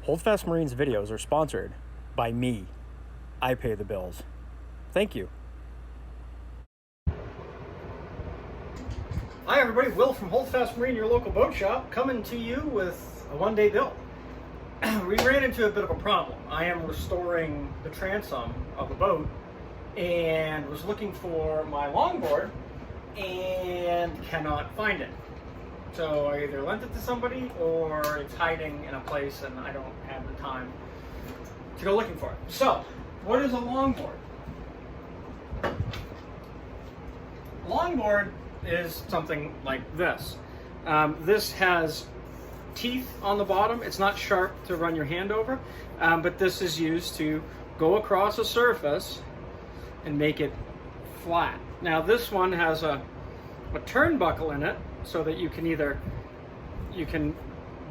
Holdfast Marine's videos are sponsored by me. I pay the bills. Thank you. Hi everybody, Will from Holdfast Marine, your local boat shop, coming to you with a one-day build. We ran into a bit of a problem. I am restoring the transom of the boat and was looking for my longboard and cannot find it. So I either lent it to somebody or it's hiding in a place and I don't have the time to go looking for it. So, what is a longboard? A longboard is something like this. This has teeth on the bottom. It's not sharp to run your hand over, but this is used to go across a surface and make it flat. Now this one has a turnbuckle in it so that you can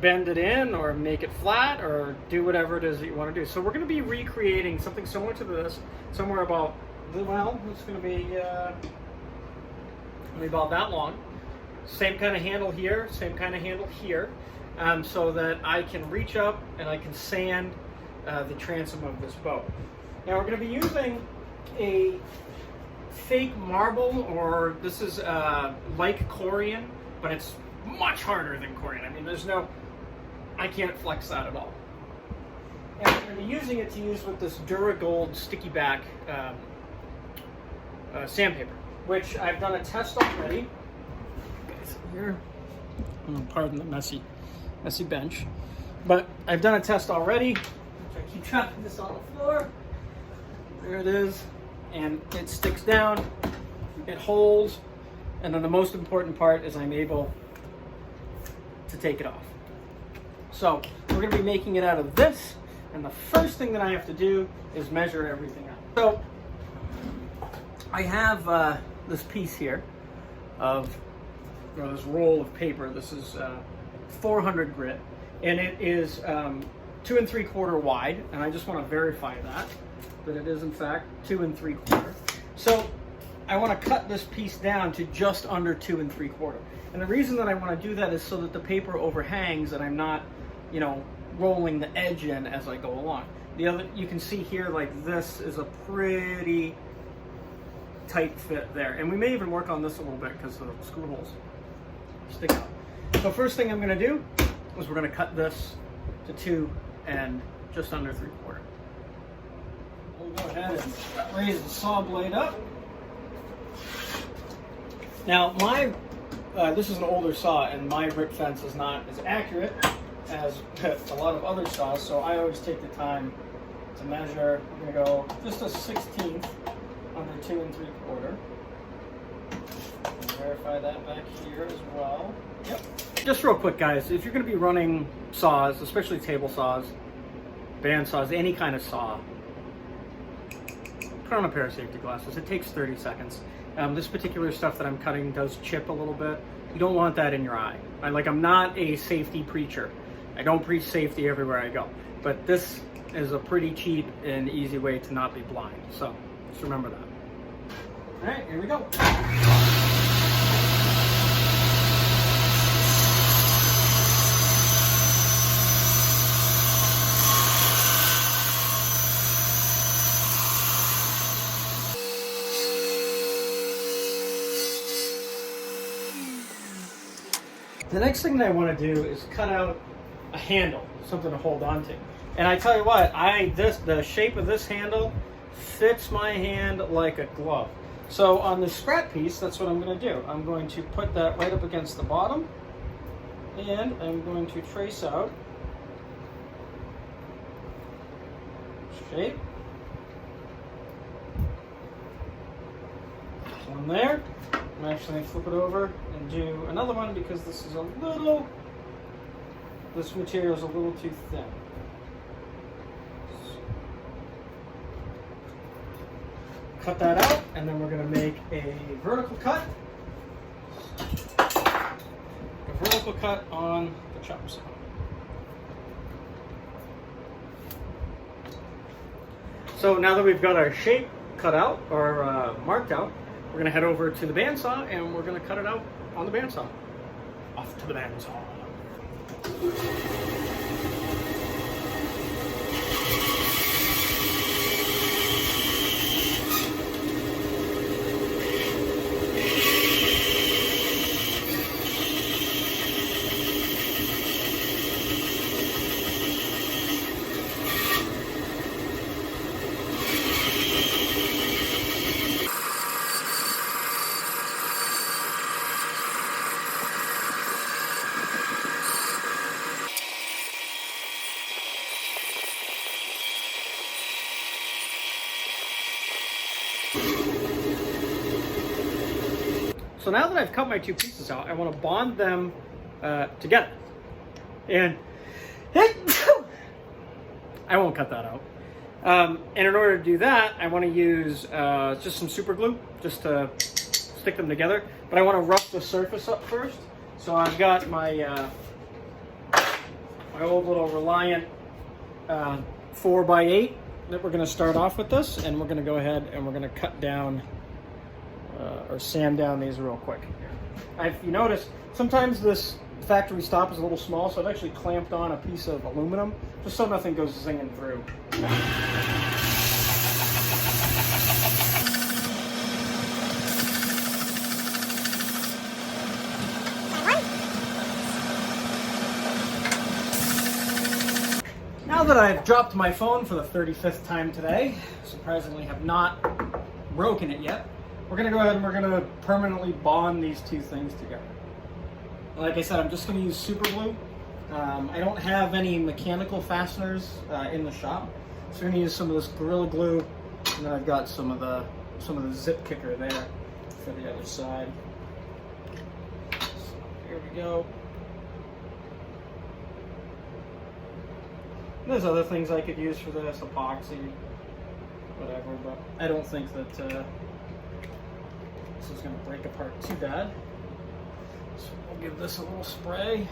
bend it in or make it flat or do whatever it is that you want to do. So we're going to be recreating something similar to this, somewhere about, well, it's going to be about that long. Same kind of handle here, same kind of handle here, so that I can reach up and I can sand the transom of this boat. Now we're going to be using a fake marble, or this is like Corian, but it's much harder than Corian. I mean, I can't flex that at all. And we're going to be using it to use with this Duragold sticky back sandpaper, which I've done a test already. Here, pardon the messy bench, but I've done a test already. I keep dropping this on the floor. There it is, and it sticks down, it holds, and then the most important part is I'm able to take it off. So we're going to be making it out of this, and the first thing that I have to do is measure everything out. So I have this piece here of, or this roll of paper. This is 400 grit, and it is 2 3/4 wide, and I just want to verify that it is in fact 2 3/4. So I want to cut this piece down to just under 2 3/4. And the reason that I want to do that is so that the paper overhangs and I'm not, rolling the edge in as I go along. The other, you can see here, like this is a pretty tight fit there. And we may even work on this a little bit because the screw holes stick out. So first thing I'm going to do is we're going to cut this to 2 and just under 3/4. We'll go ahead and raise the saw blade up. Now this is an older saw and my rip fence is not as accurate as a lot of other saws, so I always take the time to measure. I'm going to go just a 1/16 under 2 3/4. Verify that back here as well. Yep. Just real quick, guys, if you're going to be running saws, especially table saws, band saws, any kind of saw, put on a pair of safety glasses. It takes 30 seconds. This particular stuff that I'm cutting does chip a little bit. You don't want that in your eye. I'm not a safety preacher. I don't preach safety everywhere I go. But this is a pretty cheap and easy way to not be blind. So just remember that. All right, here we go. The next thing that I want to do is cut out a handle, something to hold on to. And I tell you what, the shape of this handle fits my hand like a glove. So on the scrap piece, that's what I'm going to do. I'm going to put that right up against the bottom, and I'm going to trace out shape. One there. I'm actually going to flip it over and do another one because this material is a little too thin. Cut that out, and then we're going to make a vertical cut. A vertical cut on the chop saw. So now that we've got our shape cut out or marked out, we're going to head over to the bandsaw and we're going to cut it out on the bandsaw. Off to the bandsaw. So now that I've cut my two pieces out, I want to bond them together. And I won't cut that out. And in order to do that, I want to use just some super glue just to stick them together. But I want to rough the surface up first. So I've got my my old little Reliant 4x8 that we're going to start off with this, and we're going to go ahead and we're going to cut down or sand down these real quick. If you notice, sometimes this factory stop is a little small, so I've actually clamped on a piece of aluminum just so nothing goes zinging through. Now that I've dropped my phone for the 35th time today, surprisingly have not broken it yet, we're going to go ahead and we're going to permanently bond these two things together. Like I said, I'm just going to use super glue. I don't have any mechanical fasteners in the shop, so I'm going to use some of this Gorilla Glue, and then I've got some of the zip kicker there for the other side. So here we go. There's other things I could use for this, epoxy, whatever, but I don't think that this is going to break apart too bad. So we'll give this a little spray.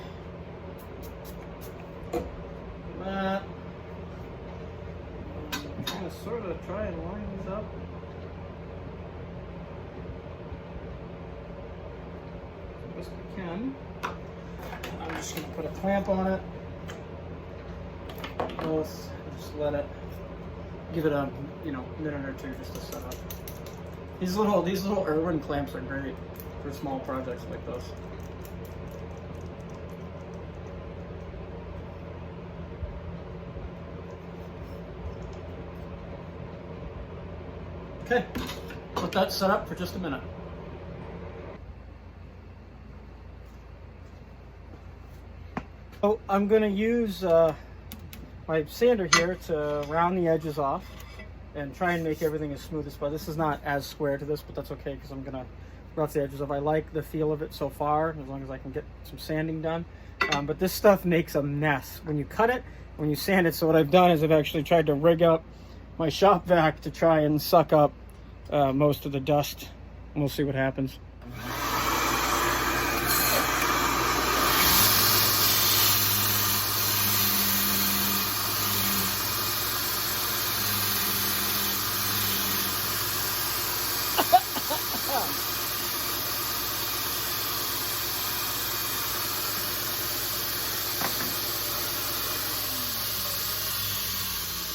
That. I'm going to sort of try and line these up. As best we can. I'm just going to put a clamp on it. Both, just let it, give it a minute or two just to set up. These little Irwin clamps are great for small projects like this. Okay, let that set up for just a minute. So I'm going to use my sander here to round the edges off and try and make everything as smooth as possible. This is not as square to this, but that's okay because I'm going to rough the edges off. I like the feel of it so far, as long as I can get some sanding done. But this stuff makes a mess when you cut it, when you sand it. So what I've done is I've actually tried to rig up my shop vac to try and suck up most of the dust, and we'll see what happens.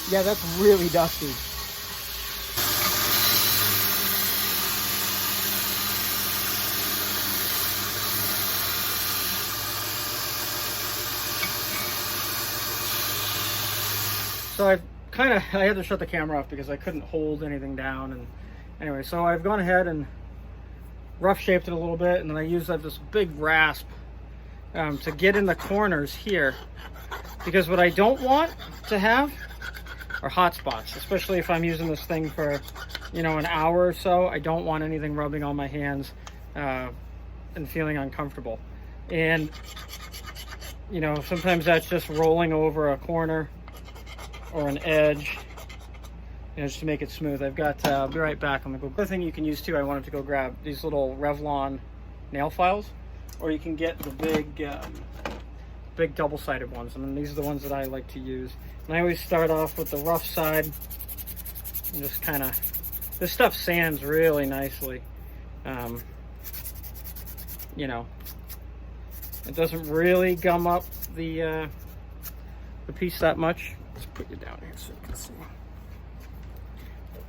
Yeah, that's really dusty. So I had to shut the camera off because I couldn't hold anything down. And anyway, so I've gone ahead and rough shaped it a little bit, and then I used this big rasp to get in the corners here, because what I don't want to have are hot spots, especially if I'm using this thing for an hour or so. I don't want anything rubbing on my hands and feeling uncomfortable. And sometimes that's just rolling over a corner or an edge, just to make it smooth. I've got I'll be right back. I'm gonna go. The other thing you can use too, I wanted to go grab these little Revlon nail files, or you can get the big double-sided ones. I mean, these are the ones that I like to use. And I always start off with the rough side and just kind of, this stuff sands really nicely. It doesn't really gum up the piece that much. Let's put you down here so you can see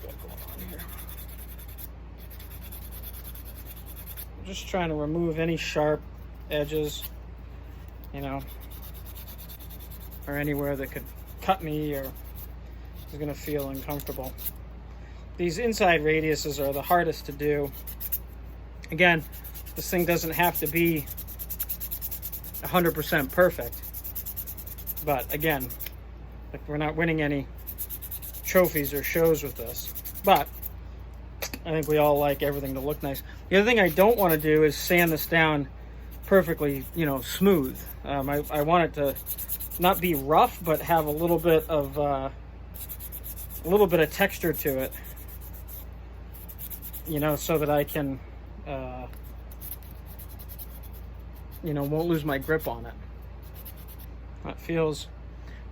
what's going on here. I'm just trying to remove any sharp edges, or anywhere that could cut me or is going to feel uncomfortable. These inside radiuses are the hardest to do. Again, this thing doesn't have to be 100% perfect, but again, we're not winning any trophies or shows with this. But I think we all like everything to look nice. The other thing I don't want to do is sand this down perfectly, you know, smooth. I want it to not be rough, but have a little bit of texture to it, you know, so that I can, you know, won't lose my grip on it. That feels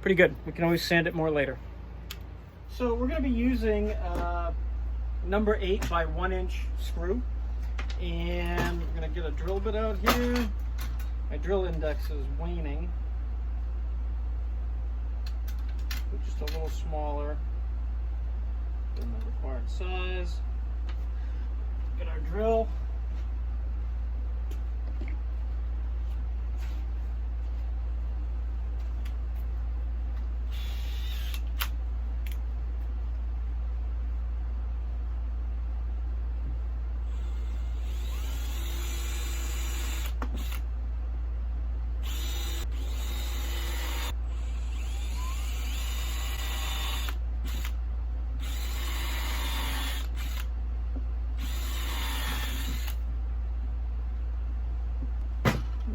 pretty good. We can always sand it more later. So we're going to be using number 8 by 1 inch screw, and we're going to get a drill bit out here. My drill index is waning, but just a little smaller than the required size. Get our drill.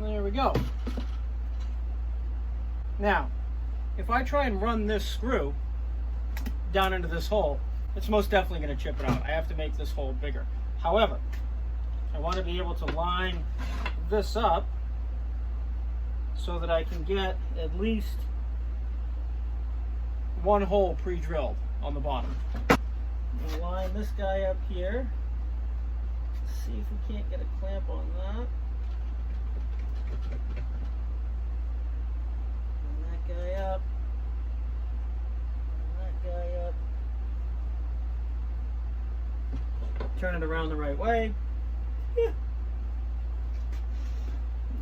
There we go. Now, if I try and run this screw down into this hole, it's most definitely going to chip it out. I have to make this hole bigger. However, I want to be able to line this up so that I can get at least one hole pre-drilled on the bottom. I'm going to line this guy up here. See if we can't get a clamp on that. And that guy up. And that guy up. Turn it around the right way. Yeah.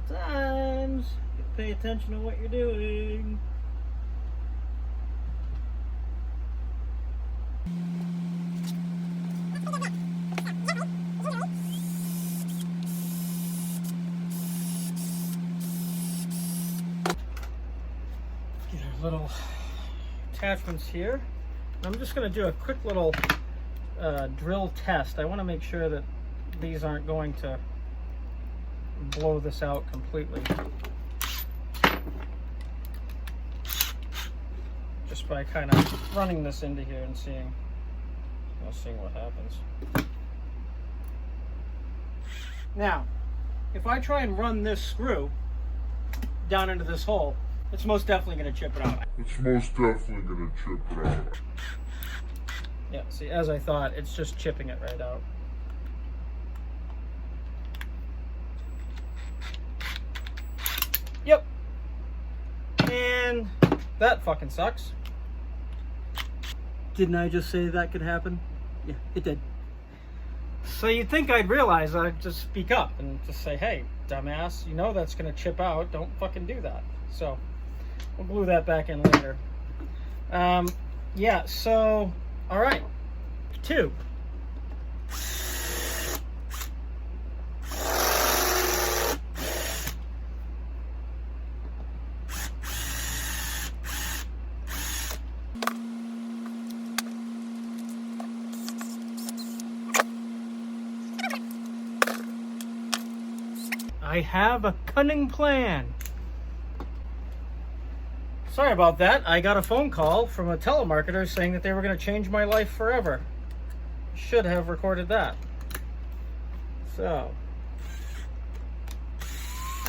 Sometimes you pay attention to what you're doing. Get our little attachments here. I'm just going to do a quick little drill test. I want to make sure that these aren't going to blow this out completely. Just by kind of running this into here and seeing what happens. Now, if I try and run this screw down into this hole, it's most definitely going to chip it out. It's most definitely going to chip it out. Yeah, see, as I thought, it's just chipping it right out. Yep. And that fucking sucks. Didn't I just say that could happen? Yeah, it did. So you'd think I'd realize I'd just speak up and just say, hey, dumbass, you know that's going to chip out. Don't fucking do that. So we'll glue that back in later. Yeah, so, all right. 2. I have a cunning plan. Sorry about that. I got a phone call from a telemarketer saying that they were going to change my life forever. Should have recorded that. So,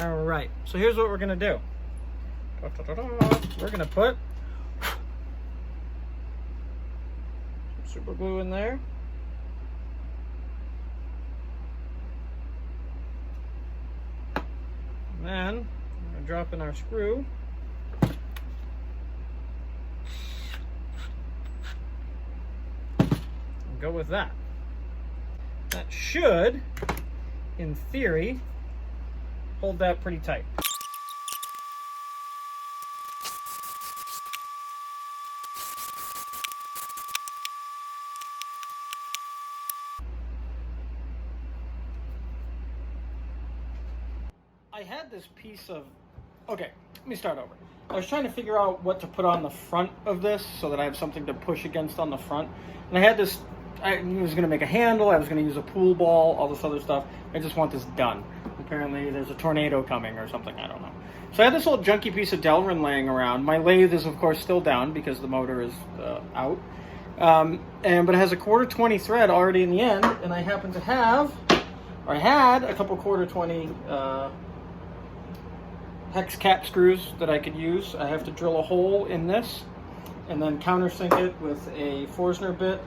all right. So here's what we're going to do. We're going to put some super glue in there. And then we're going to drop in our screw. And go with that. That should, in theory, hold that pretty tight. I had this piece of, okay, let me start over. I was trying to figure out what to put on the front of this so that I have something to push against on the front. And I had this I was going to make a handle. I was going to use a pool ball, all this other stuff. I just want this done. Apparently there's a tornado coming or something. I don't know. So I had this old junky piece of Delrin laying around. My lathe is, of course, still down because the motor is out. But it has a 1/4-20 thread already in the end. And I happen to have, or I had, a couple 1/4-20 hex cap screws that I could use. I have to drill a hole in this and then countersink it with a Forstner bit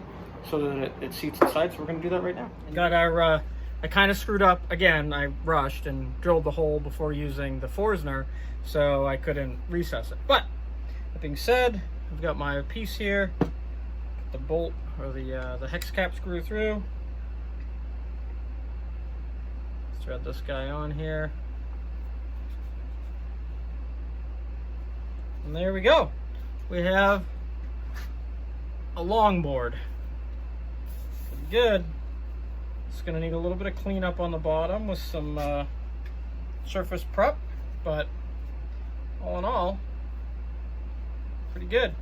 so that it seats inside. So we're going to do that right now. Got our, I kind of screwed up again. I rushed and drilled the hole before using the Forstner, so I couldn't recess it. But that being said, I've got my piece here, the bolt or the hex cap screw through. Thread this guy on here. And there we go. We have a longboard. Pretty good. It's going to need a little bit of cleanup on the bottom with some surface prep, but all in all, pretty good.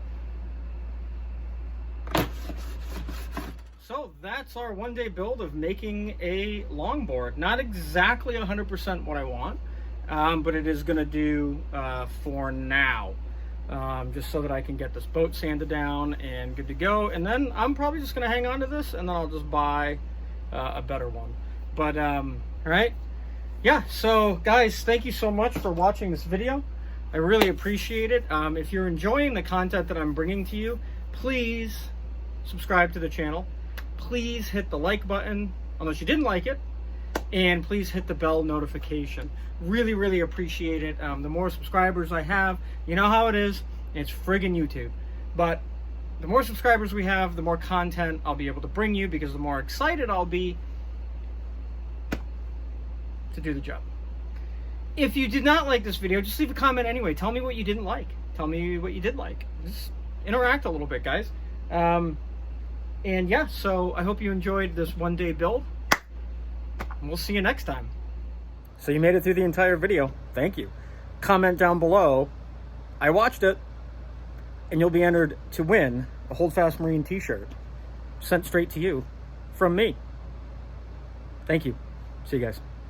So that's our one-day build of making a longboard. Not exactly 100% what I want, but it is going to do for now. Just so that I can get this boat sanded down and good to go. And then I'm probably just going to hang on to this, and then I'll just buy a better one. But, all right. Yeah, so guys, thank you so much for watching this video. I really appreciate it. If you're enjoying the content that I'm bringing to you, please subscribe to the channel. Please hit the like button, unless you didn't like it. And please hit the bell notification. Really appreciate it. The more subscribers I have, you know how it is, it's friggin' YouTube. But the more subscribers we have, the more content I'll be able to bring you, because the more excited I'll be to do the job. If you did not like this video, just leave a comment anyway. Tell me what you didn't like. Tell me what you did like. Just interact a little bit, guys. And yeah, so I hope you enjoyed this one-day build. And we'll see you next time. So you made it through the entire video. Thank you. Comment down below, I watched it, and you'll be entered to win a Holdfast Marine t-shirt sent straight to you from me. Thank you. See you guys.